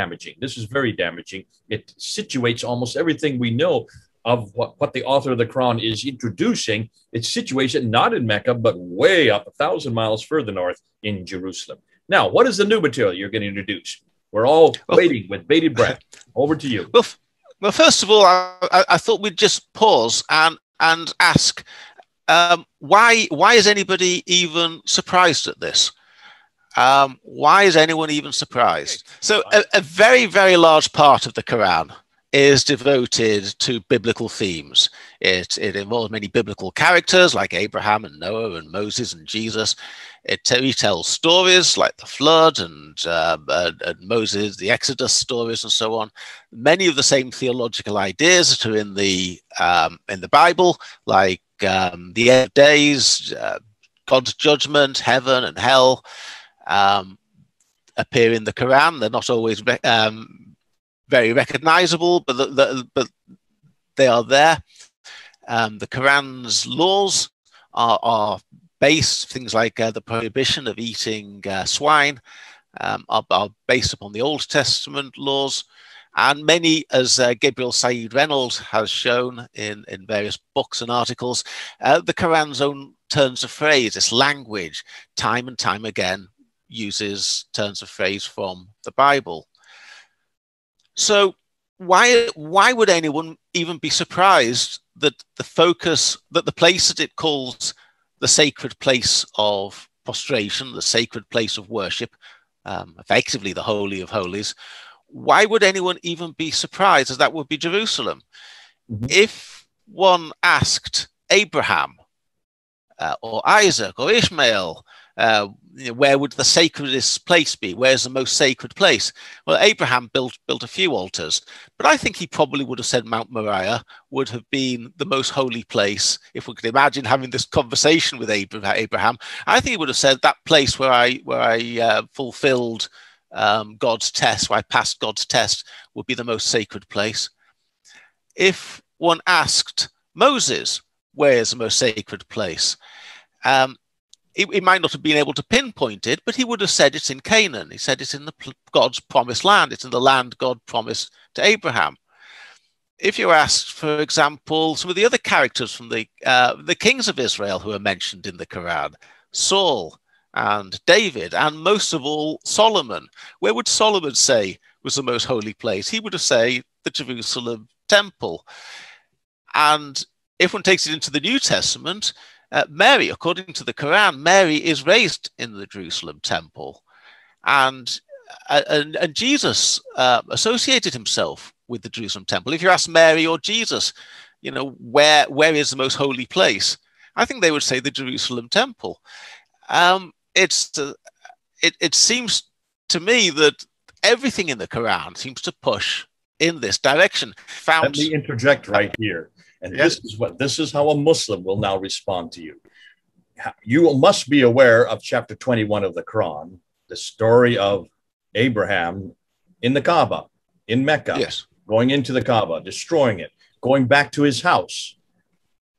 damaging. This is very damaging. It situates almost everything we know of what the author of the Quran is introducing. It situates it not in Mecca, but way up 1,000 miles further north in Jerusalem. Now, what is the new material you're going to introduce? We're all waiting with bated breath. Over to you. Well, first of all, I thought we'd just pause and ask, why is anybody even surprised at this? Why is anyone even surprised? So a very, very large part of the Quran is devoted to biblical themes. It involves many biblical characters like Abraham and Noah and Moses and Jesus. It retells stories like the flood and Moses, the Exodus stories, and so on. Many of the same theological ideas that are in the Bible, like the end of days, God's judgment, heaven and hell, appear in the Quran. They're not always very recognizable, but they are there. The Quran's laws are based, things like the prohibition of eating swine are based upon the Old Testament laws. And many, as Gabriel Said Reynolds has shown in various books and articles, the Quran's own turns of phrase, this language, time and time again, uses turns of phrase from the Bible. So why would anyone even be surprised that the place that it calls the sacred place of prostration, the sacred place of worship, effectively the Holy of Holies, why would anyone even be surprised, as that would be Jerusalem? Mm-hmm. If one asked Abraham or Isaac or Ishmael, where would the sacredest place be? Where's the most sacred place? Well, Abraham built a few altars, but I think he probably would have said Mount Moriah would have been the most holy place. If we could imagine having this conversation with Abraham, I think he would have said that place where I fulfilled God's test, where I passed God's test, would be the most sacred place. If one asked Moses, where is the most sacred place? He might not have been able to pinpoint it, but he would have said it's in Canaan. He said it's in God's promised land. It's in the land God promised to Abraham. If you asked, for example, some of the other characters from the kings of Israel who are mentioned in the Quran, Saul and David, and most of all, Solomon, where would Solomon say was the most holy place? He would have said the Jerusalem temple. And if one takes it into the New Testament, Mary, according to the Quran, Mary is raised in the Jerusalem temple, and Jesus associated himself with the Jerusalem temple. If you ask Mary or Jesus, where is the most holy place, I think they would say the Jerusalem temple. It seems to me that everything in the Quran seems to push in this direction. Let me interject right here. And yes, this is how a Muslim will now respond to you. You must be aware of chapter 21 of the Quran, the story of Abraham in the Kaaba, in Mecca, yes, going into the Kaaba, destroying it, going back to his house.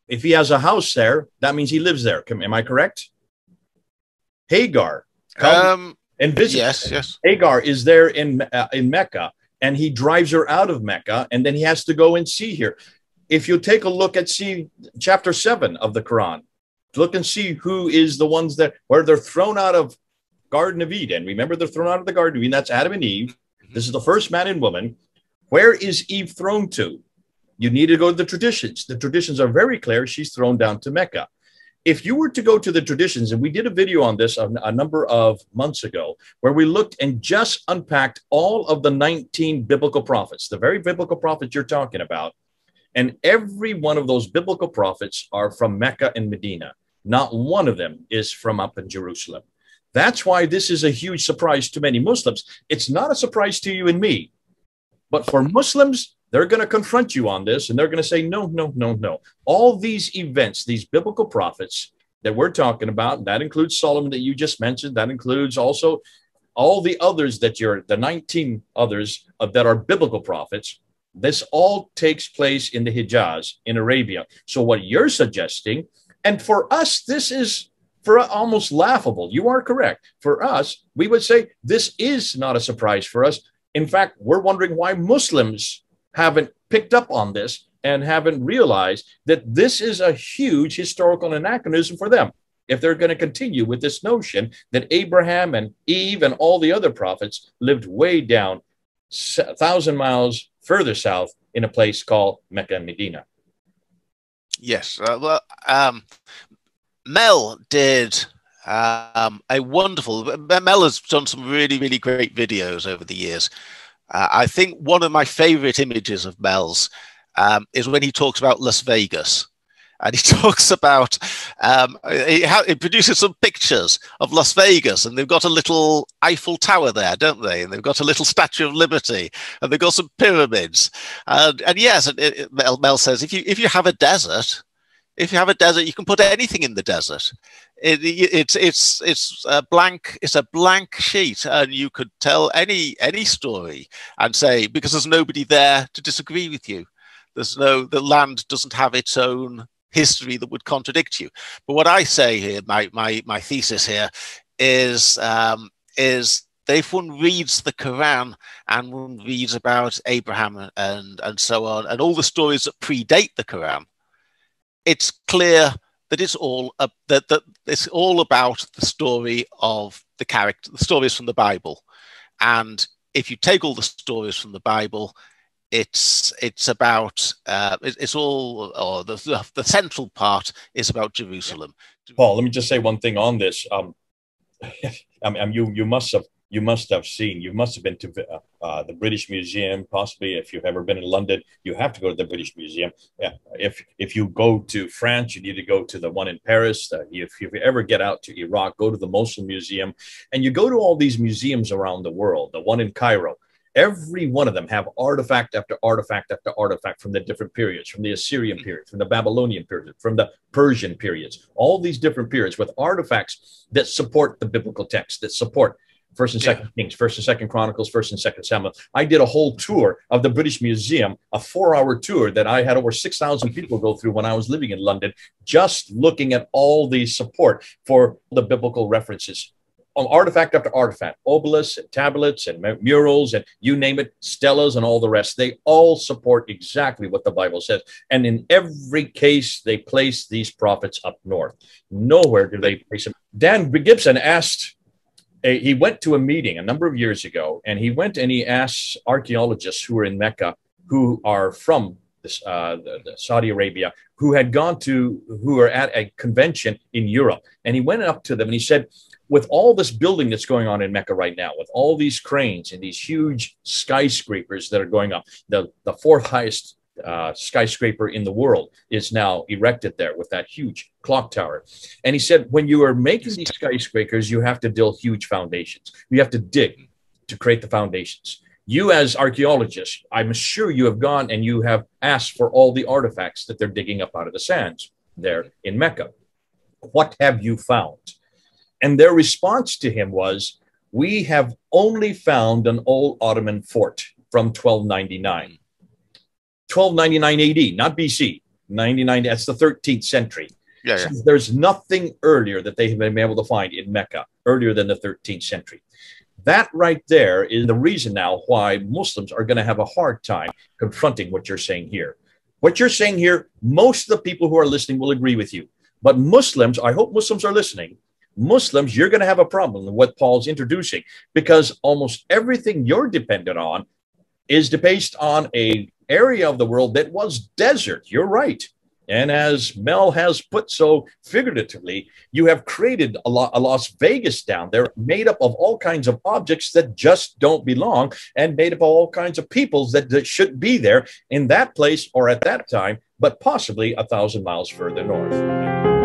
If he has a house there, that means he lives there. Am I correct? Hagar, and visit. Yes. Hagar is there in Mecca, and he drives her out of Mecca, and then he has to go and see her. If you take a look at chapter 7 of the Quran, look and see who is the ones where they're thrown out of Garden of Eden. Remember, they're thrown out of the Garden of Eden. That's Adam and Eve. This is the first man and woman. Where is Eve thrown to? You need to go to the traditions. The traditions are very clear. She's thrown down to Mecca. If you were to go to the traditions, and we did a video on this a number of months ago, where we looked and just unpacked all of the 19 biblical prophets, the very biblical prophets you're talking about, and every one of those biblical prophets are from Mecca and Medina. Not one of them is from up in Jerusalem. That's why this is a huge surprise to many Muslims. It's not a surprise to you and me. But for Muslims, they're going to confront you on this, and they're going to say, no. All these events, these biblical prophets that we're talking about, that includes Solomon that you just mentioned, that includes also all the others the 19 others that are biblical prophets. This all takes place in the Hijaz, in Arabia. So what you're suggesting, and for us, this is almost laughable. You are correct. For us, we would say this is not a surprise for us. In fact, we're wondering why Muslims haven't picked up on this and haven't realized that this is a huge historical anachronism for them. If they're going to continue with this notion that Abraham and Eve and all the other prophets lived way down 1,000 miles further south in a place called Mecca and Medina. Yes. Mel did a wonderful, Mel has done some really, really great videos over the years. I think one of my favorite images of Mel's is when he talks about Las Vegas. And he talks about, he produces some pictures of Las Vegas, and they've got a little Eiffel Tower there, don't they? And they've got a little Statue of Liberty, and they've got some pyramids. And yes, Mel says, if you have a desert, you can put anything in the desert. It's a blank sheet, and you could tell any story and say, because there's nobody there to disagree with you. The land doesn't have its own history that would contradict you. But what I say here, my thesis here is if one reads the Quran and one reads about Abraham and so on, and all the stories that predate the Quran, it's clear that it's all that it's all about the story of the stories from the Bible. And if you take all the stories from the Bible, it's about it's all, or the central part is about Jerusalem. Paul, let me just say one thing on this. You must have been to the British Museum. Possibly, if you've ever been in London, you have to go to the British Museum. If you go to France, you need to go to the one in Paris. If you ever get out to Iraq, go to the Mosul Museum, and you go to all these museums around the world. The one in Cairo. Every one of them have artifact after artifact after artifact from the different periods, from the Assyrian period, from the Babylonian period, from the Persian periods, all these different periods with artifacts that support the biblical text, that support First and Second Kings, First and Second Chronicles, First and Second Samuel. I did a whole tour of the British Museum, a 4-hour tour that I had over 6,000 people go through when I was living in London, just looking at all the support for the biblical references. Artifact after artifact, obelisks and tablets and murals and you name it, stelas and all the rest. They all support exactly what the Bible says. And in every case, they place these prophets up north. Nowhere do they place them. Dan Gibson he went to a meeting a number of years ago, and he went and he asked archaeologists who were in Mecca, who are from Saudi Arabia, who were at a convention in Europe. And he went up to them and he said, with all this building that's going on in Mecca right now, with all these cranes and these huge skyscrapers that are going up, the fourth highest skyscraper in the world is now erected there with that huge clock tower. And he said, when you are making these skyscrapers, you have to drill huge foundations. You have to dig to create the foundations. You as archaeologists, I'm sure you have gone and you have asked for all the artifacts that they're digging up out of the sands there in Mecca. What have you found? And their response to him was, we have only found an old Ottoman fort from 1299. 1299 AD, not BC. 99, that's the 13th century. Yeah. So there's nothing earlier that they have been able to find in Mecca, earlier than the 13th century. That right there is the reason now why Muslims are going to have a hard time confronting what you're saying here. What you're saying here, most of the people who are listening will agree with you. But Muslims, I hope Muslims are listening. Muslims, you're going to have a problem with what Paul's introducing, because almost everything you're dependent on is based on an area of the world that was desert. You're right. And as Mel has put so figuratively, you have created a Las Vegas down there made up of all kinds of objects that just don't belong, and made up of all kinds of peoples that should be there in that place or at that time, but possibly 1,000 miles further north.